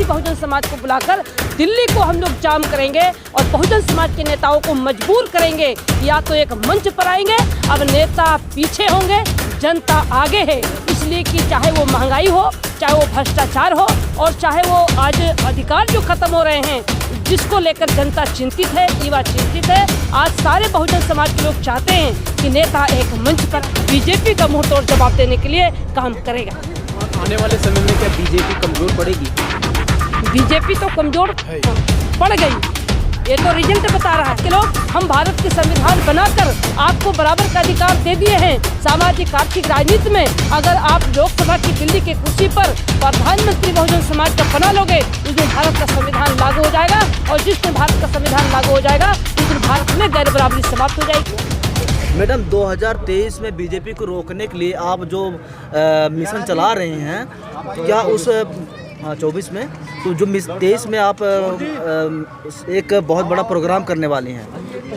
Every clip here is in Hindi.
बहुजन समाज को बुलाकर दिल्ली को हम लोग जाम करेंगे और बहुजन समाज के नेताओं को मजबूर करेंगे या तो एक मंच पर आएंगे। अब नेता पीछे होंगे, जनता आगे है, इसलिए कि चाहे वो महंगाई हो, चाहे वो भ्रष्टाचार हो और चाहे वो आज अधिकार जो खत्म हो रहे हैं जिसको लेकर जनता चिंतित है, युवा चिंतित है। आज सारे बहुजन समाज के लोग चाहते हैं कि नेता एक मंच पर बीजेपी का मुंह तोड़ जवाब देने के लिए काम करेगा। आने वाले समय में क्या बीजेपी कमजोर पड़ेगी? बीजेपी तो कमजोर पड़ गई, ये तो रिजल्ट बता रहा है कि लोग हम भारत के संविधान बनाकर आपको बराबर का अधिकार दे दिए हैं। सामाजिक आर्थिक राजनीति में अगर आप लोकसभा की दिल्ली के कुर्सी पर प्रधानमंत्री बहुजन समाज का बना लोगे, उस दिन भारत का संविधान लागू हो जाएगा और जिस दिन भारत का संविधान लागू हो जाएगा उस दिन भारत में गैर बराबरी समाप्त हो जाएगी। मैडम, 2023 में बीजेपी को रोकने के लिए आप जो मिशन चला रहे हैं, क्या उस 24 में तो जो 23 में आप एक बहुत बड़ा प्रोग्राम करने वाले हैं,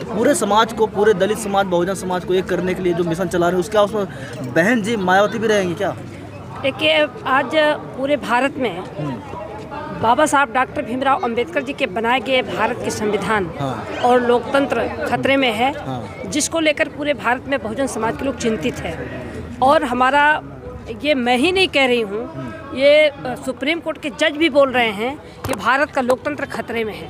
पूरे समाज को, पूरे दलित समाज, बहुजन समाज को एक करने के लिए जो मिशन चला रहे हैं, उसका उसमें बहन जी मायावती भी रहेंगी क्या? देखिए, आज पूरे भारत में बाबा साहब डॉक्टर भीमराव अंबेडकर जी के बनाए गए भारत के संविधान और लोकतंत्र खतरे में है, जिसको लेकर पूरे भारत में बहुजन समाज के लोग चिंतित है। और हमारा ये मैं ही नहीं कह रही हूँ, ये सुप्रीम कोर्ट के जज भी बोल रहे हैं कि भारत का लोकतंत्र खतरे में है।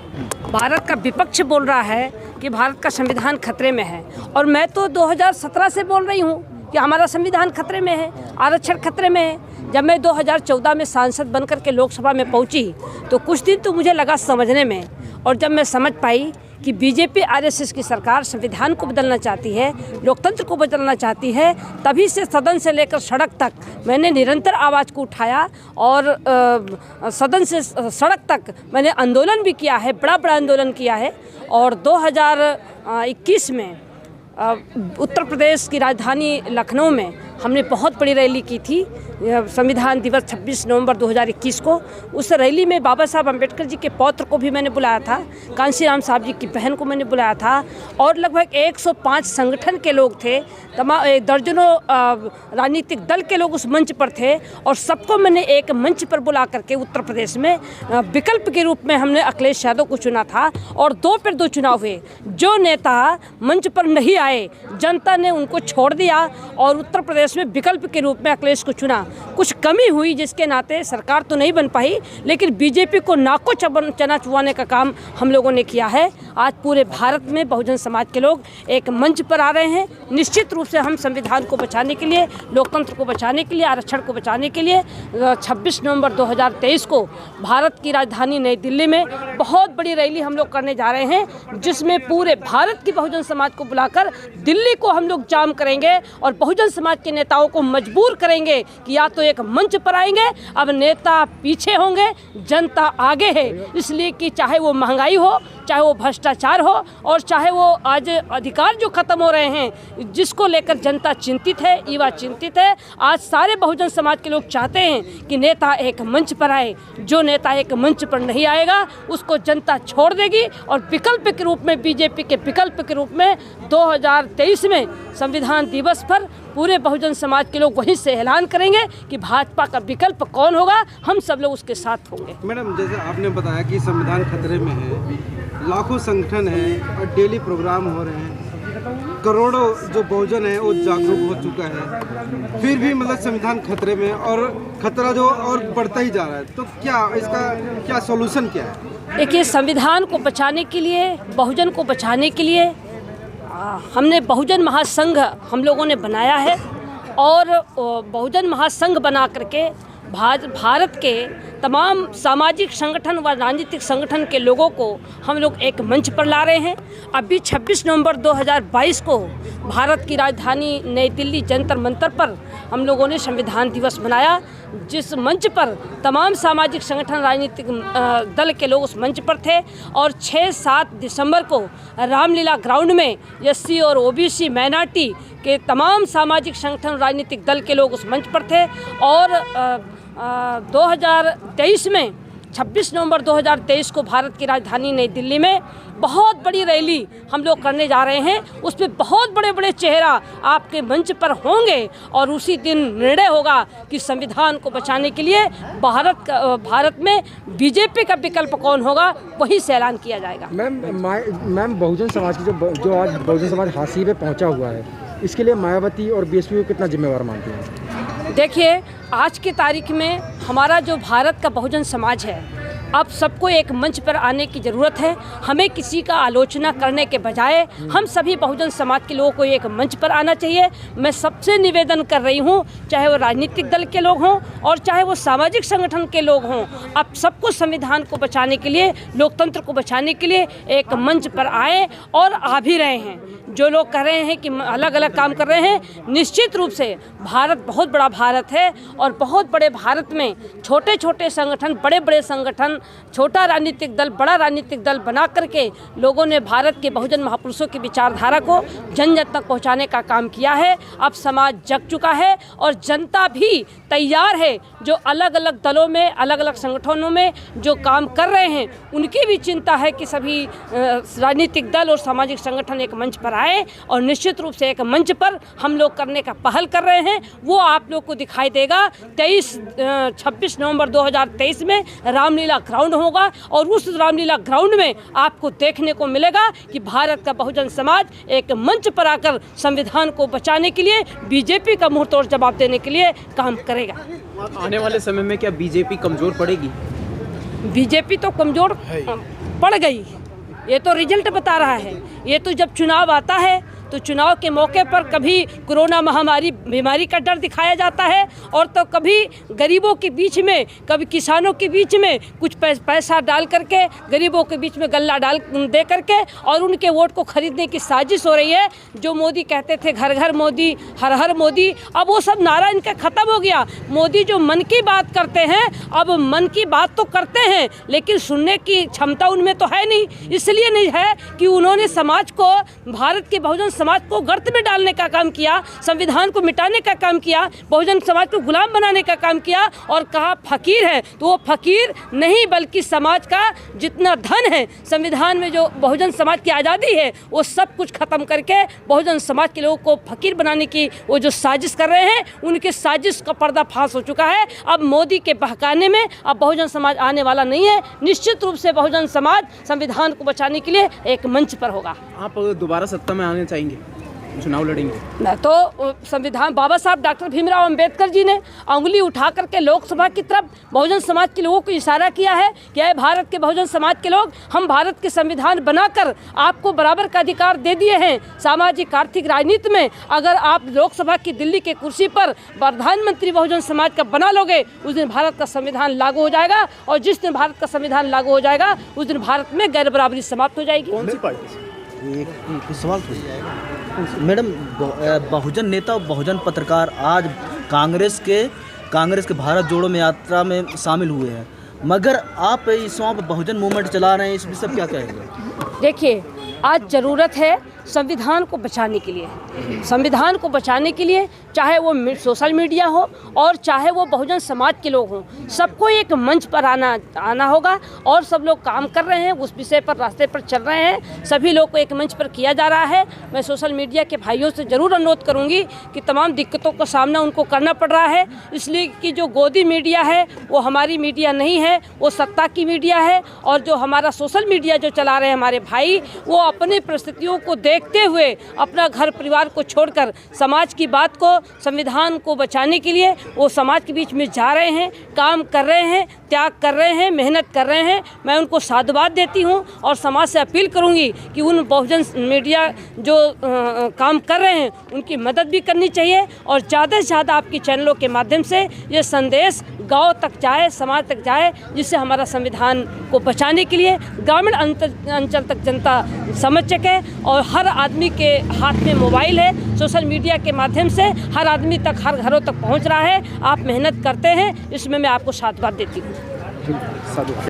भारत का विपक्ष बोल रहा है कि भारत का संविधान खतरे में है। और मैं तो 2017 से बोल रही हूँ कि हमारा संविधान खतरे में है, आरक्षण खतरे में है। जब मैं 2014 में सांसद बनकर के लोकसभा में पहुँची तो कुछ दिन तो मुझे लगा समझने में, और जब मैं समझ पाई कि बीजेपी आरएसएस की सरकार संविधान को बदलना चाहती है, लोकतंत्र को बदलना चाहती है, तभी से सदन से लेकर सड़क तक मैंने निरंतर आवाज़ को उठाया और सदन से सड़क तक मैंने आंदोलन भी किया है, बड़ा आंदोलन किया है। और 2021 में उत्तर प्रदेश की राजधानी लखनऊ में हमने बहुत बड़ी रैली की थी, संविधान दिवस 26 नवंबर 2021 को। उस रैली में बाबा साहब अम्बेडकर जी के पौत्र को भी मैंने बुलाया था, कांशीराम साहब जी की बहन को मैंने बुलाया था, और लगभग 105 संगठन के लोग थे, दर्जनों राजनीतिक दल के लोग उस मंच पर थे। और सबको मैंने एक मंच पर बुला करके उत्तर प्रदेश में विकल्प के रूप में हमने अखिलेश यादव को चुना था। और 2 पर 2 चुनाव हुए। जो नेता मंच पर नहीं आए, जनता ने उनको छोड़ दिया और उत्तर प्रदेश में विकल्प के रूप में अखिलेश को चुना। कुछ कमी हुई जिसके नाते सरकार तो नहीं बन पाई, लेकिन बीजेपी को नाको चना चुवाने का काम हम लोगों ने किया है। आज पूरे भारत में बहुजन समाज के लोग एक मंच पर आ रहे हैं। निश्चित रूप से हम संविधान को बचाने के लिए, लोकतंत्र को बचाने के लिए, आरक्षण को बचाने के लिए 26 नवंबर 2023 को भारत की राजधानी नई दिल्ली में बहुत बड़ी रैली हम लोग करने जा रहे हैं, जिसमें पूरे भारत की बहुजन समाज को बुलाकर दिल्ली को हम लोग जाम करेंगे और बहुजन समाज के नेताओं को मजबूर करेंगे कि या तो एक मंच पर आएंगे। अब नेता पीछे होंगे, जनता आगे है, इसलिए कि चाहे वो महंगाई हो, चाहे वो भ्रष्टाचार हो और चाहे वो आज अधिकार जो खत्म हो रहे हैं जिसको लेकर जनता चिंतित है, युवा चिंतित है। आज सारे बहुजन समाज के लोग चाहते हैं कि नेता एक मंच पर आए। जो नेता एक मंच पर नहीं आएगा उसको जनता छोड़ देगी और विकल्प के रूप में, बीजेपी के विकल्प के रूप में 2023 में संविधान दिवस पर पूरे बहुजन समाज के लोग वहीं से ऐलान करेंगे कि भाजपा का विकल्प कौन होगा, हम सब लोग उसके साथ होंगे। मैडम, जैसे आपने बताया कि संविधान खतरे में है, लाखों संगठन हैं और डेली प्रोग्राम हो रहे हैं, करोड़ों जो बहुजन है वो जागरूक हो चुका है, फिर भी मतलब संविधान खतरे में और खतरा जो और बढ़ता ही जा रहा है, तो क्या इसका क्या सॉल्यूशन क्या है? देखिए, संविधान को बचाने के लिए, बहुजन को बचाने के लिए हमने बहुजन महासंघ हम लोगों ने बनाया है और बहुजन महासंघ बना करके भारत के तमाम सामाजिक संगठन व राजनीतिक संगठन के लोगों को हम लोग एक मंच पर ला रहे हैं। अभी 26 नवंबर 2022 को भारत की राजधानी नई दिल्ली जंतर मंतर पर हम लोगों ने संविधान दिवस मनाया, जिस मंच पर तमाम सामाजिक संगठन, राजनीतिक दल के लोग उस मंच पर थे। और 6-7 दिसंबर को रामलीला ग्राउंड में एससी और ओबीसी माइनॉरिटी के तमाम सामाजिक संगठन, राजनीतिक दल के लोग उस मंच पर थे। और 2023 में 26 नवंबर 2023 को भारत की राजधानी नई दिल्ली में बहुत बड़ी रैली हम लोग करने जा रहे हैं। उसमें बहुत बड़े बड़े चेहरा आपके मंच पर होंगे और उसी दिन निर्णय होगा कि संविधान को बचाने के लिए भारत में बीजेपी का विकल्प कौन होगा, वही से ऐलान किया जाएगा। मैम बहुजन समाज की जो आज बहुजन समाज हाशिए पे पहुंचा हुआ है, इसके लिए मायावती और बीएसपी को कितना जिम्मेवार मानते हैं? देखिए, आज की तारीख में हमारा जो भारत का बहुजन समाज है, अब सबको एक मंच पर आने की ज़रूरत है। हमें किसी का आलोचना करने के बजाय हम सभी बहुजन समाज के लोगों को एक मंच पर आना चाहिए। मैं सबसे निवेदन कर रही हूँ, चाहे वो राजनीतिक दल के लोग हों और चाहे वो सामाजिक संगठन के लोग हों, अब सबको संविधान को बचाने के लिए, लोकतंत्र को बचाने के लिए एक मंच पर आए और आ भी रहे हैं। जो लोग कह रहे हैं कि अलग अलग काम कर रहे हैं, निश्चित रूप से भारत बहुत बड़ा भारत है और बहुत बड़े भारत में छोटे छोटे संगठन, बड़े बड़े संगठन, छोटा राजनीतिक दल, बड़ा राजनीतिक दल बना करके लोगों ने भारत के बहुजन महापुरुषों की विचारधारा को जन जन तक पहुंचाने का काम किया है। अब समाज जग चुका है और जनता भी तैयार है। जो अलग अलग दलों में, अलग अलग संगठनों में जो काम कर रहे हैं, उनकी भी चिंता है कि सभी राजनीतिक दल और सामाजिक संगठन एक मंच पर आए और निश्चित रूप से एक मंच पर हम लोग करने का पहल कर रहे हैं। वो आप लोग को दिखाई देगा 26 नवंबर 2023 में रामलीला ग्राउंड होगा और उस रामलीला ग्राउंड में आपको देखने को मिलेगा कि भारत का बहुजन समाज एक मंच पर आकर संविधान को बचाने के लिए, बीजेपी का मुंहतोड़ जवाब देने के लिए काम करेगा। आने वाले समय में क्या बीजेपी कमजोर पड़ेगी? बीजेपी तो कमजोर पड़ गई, ये तो रिजल्ट बता रहा है। ये तो जब चुनाव आता है तो चुनाव के मौके पर कभी कोरोना महामारी बीमारी का डर दिखाया जाता है और तो कभी गरीबों के बीच में, कभी किसानों के बीच में कुछ पैसा डाल करके, गरीबों के बीच में गल्ला डाल दे करके और उनके वोट को खरीदने की साजिश हो रही है। जो मोदी कहते थे घर घर मोदी, हर हर मोदी, अब वो सब नारा इनका ख़त्म हो गया। मोदी जो मन की बात करते हैं, अब मन की बात तो करते हैं लेकिन सुनने की क्षमता उनमें तो है नहीं। इसलिए नहीं है कि उन्होंने समाज को, भारत के बहुजन समाज को गर्त में डालने का काम किया, संविधान को मिटाने का काम किया, बहुजन समाज को गुलाम बनाने का काम किया और कहा फकीर है। तो वो फकीर नहीं, बल्कि समाज का जितना धन है, संविधान में जो बहुजन समाज की आज़ादी है, वो सब कुछ खत्म करके बहुजन समाज के लोगों को फकीर बनाने की वो जो साजिश कर रहे हैं, उनके साजिश का पर्दाफाश हो चुका है। अब मोदी के बहकाने में अब बहुजन समाज आने वाला नहीं है। निश्चित रूप से बहुजन समाज संविधान को बचाने के लिए एक मंच पर होगा। आप दोबारा सत्ता में आने चाहेंगे, चुनाव लड़ेंगे? न तो संविधान, बाबा साहब डॉक्टर भीमराव अंबेडकर जी ने उंगली उठा करके लोकसभा की तरफ बहुजन समाज के लोगों को इशारा किया है कि ये भारत के बहुजन समाज के लोग, हम भारत के संविधान बनाकर आपको बराबर का अधिकार दे दिए हैं। सामाजिक, आर्थिक, राजनीति में अगर आप लोकसभा की दिल्ली के कुर्सी पर प्रधानमंत्री बहुजन समाज का बना लोगे, उस दिन भारत का संविधान लागू हो जाएगा और जिस दिन भारत का संविधान लागू हो जाएगा उस दिन भारत में गैर बराबरी समाप्त हो जाएगी। कौन सी पार्टी से? एक सवाल मैडम, बहुजन नेता और बहुजन पत्रकार आज कांग्रेस के भारत जोड़ो में यात्रा में शामिल हुए हैं, मगर आप इस वहाँ पर बहुजन मूवमेंट चला रहे हैं, इस विषय क्या कहेंगे? देखिए, आज ज़रूरत है संविधान को बचाने के लिए। संविधान को बचाने के लिए चाहे वो सोशल मीडिया हो और चाहे वो बहुजन समाज के लोग हों, सबको एक मंच पर आना होगा और सब लोग काम कर रहे हैं, उस विषय पर रास्ते पर चल रहे हैं। सभी लोग को एक मंच पर किया जा रहा है। मैं सोशल मीडिया के भाइयों से ज़रूर अनुरोध करूंगी कि तमाम दिक्कतों का सामना उनको करना पड़ रहा है, इसलिए कि जो गोदी मीडिया है वो हमारी मीडिया नहीं है, वो सत्ता की मीडिया है। और जो हमारा सोशल मीडिया जो चला रहे हैं हमारे भाई, वो अपनी परिस्थितियों को देखते हुए अपना घर परिवार को छोड़कर समाज की बात को, संविधान को बचाने के लिए वो समाज के बीच में जा रहे हैं, काम कर रहे हैं, त्याग कर रहे हैं, मेहनत कर रहे हैं। मैं उनको साधुवाद देती हूं और समाज से अपील करूंगी कि उन बहुजन मीडिया जो काम कर रहे हैं उनकी मदद भी करनी चाहिए और ज़्यादा से ज़्यादा आपके चैनलों के माध्यम से ये संदेश गांव तक जाए, समाज तक जाए, जिससे हमारा संविधान को बचाने के लिए ग्रामीण अंचल तक जनता समझ सके। और हर आदमी के हाथ में मोबाइल है, सोशल मीडिया के माध्यम से हर आदमी तक, हर घरों तक पहुंच रहा है। आप मेहनत करते हैं, इसमें मैं आपको साधुवाद देती हूँ।